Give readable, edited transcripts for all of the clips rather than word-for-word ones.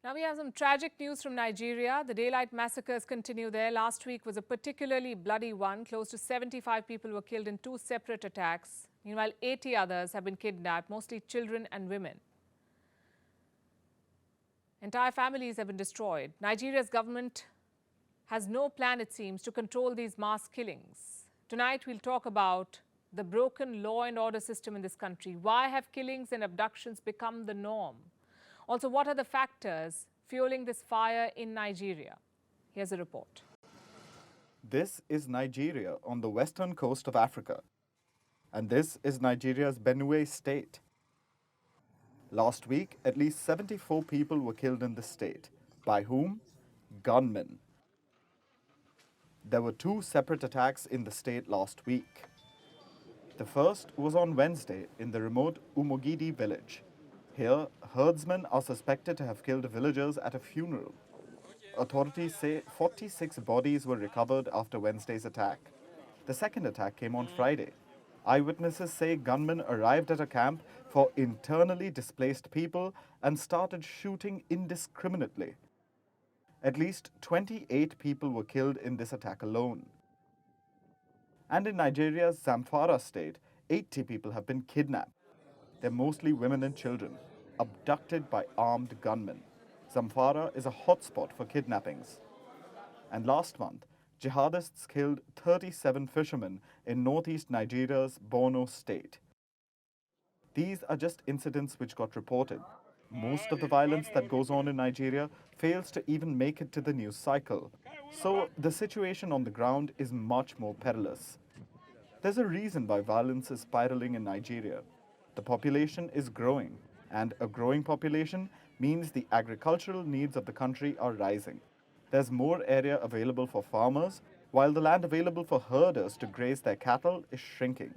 Now we have some tragic news from Nigeria. The daylight massacres continue there. Last week was a particularly bloody one. Close to 75 people were killed in two separate attacks. Meanwhile, 80 others have been kidnapped, mostly children and women. Entire families have been destroyed. Nigeria's government has no plan, it seems, to control these mass killings. Tonight we'll talk about the broken law and order system in this country. Why have killings and abductions become the norm? Also, what are the factors fueling this fire in Nigeria? Here's a report. This is Nigeria on the western coast of Africa. And this is Nigeria's Benue state. Last week, at least 74 people were killed in the state. By whom? Gunmen. There were two separate attacks in the state last week. The first was on Wednesday in the remote Umogidi village. Here, herdsmen are suspected to have killed villagers at a funeral. Authorities say 46 bodies were recovered after Wednesday's attack. The second attack came on Friday. Eyewitnesses say gunmen arrived at a camp for internally displaced people and started shooting indiscriminately. At least 28 people were killed in this attack alone. And in Nigeria's Zamfara state, 80 people have been kidnapped. They're mostly women and children, abducted by armed gunmen. Zamfara is a hotspot for kidnappings. And last month, jihadists killed 37 fishermen in northeast Nigeria's Borno state. These are just incidents which got reported. Most of the violence that goes on in Nigeria fails to even make it to the news cycle. So the situation on the ground is much more perilous. There's a reason why violence is spiraling in Nigeria. The population is growing, and a growing population means the agricultural needs of the country are rising. There's more area available for farmers, while the land available for herders to graze their cattle is shrinking.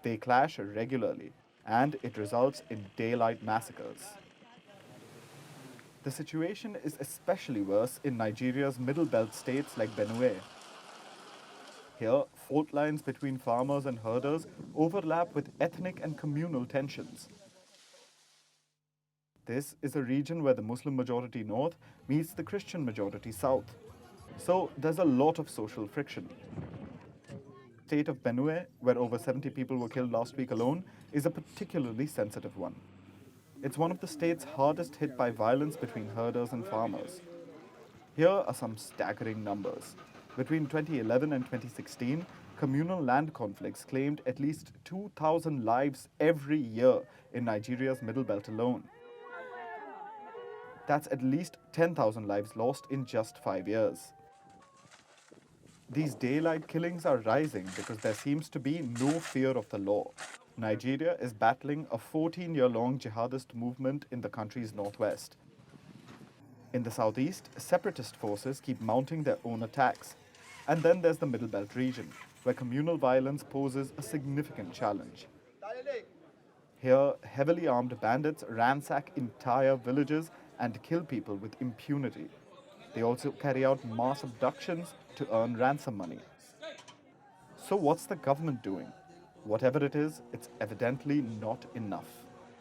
They clash regularly, and it results in daylight massacres. The situation is especially worse in Nigeria's middle belt states like Benue. Here, fault lines between farmers and herders overlap with ethnic and communal tensions. This is a region where the Muslim majority north meets the Christian majority south. So there's a lot of social friction. The state of Benue, where over 70 people were killed last week alone, is a particularly sensitive one. It's one of the states hardest hit by violence between herders and farmers. Here are some staggering numbers. Between 2011 and 2016, communal land conflicts claimed at least 2,000 lives every year in Nigeria's middle belt alone. That's at least 10,000 lives lost in just 5 years. These daylight killings are rising because there seems to be no fear of the law. Nigeria is battling a 14-year-long jihadist movement in the country's northwest. In the southeast, separatist forces keep mounting their own attacks. And then there's the Middle Belt region, where communal violence poses a significant challenge. Here, heavily armed bandits ransack entire villages and kill people with impunity. They also carry out mass abductions to earn ransom money. So what's the government doing? Whatever it is, it's evidently not enough.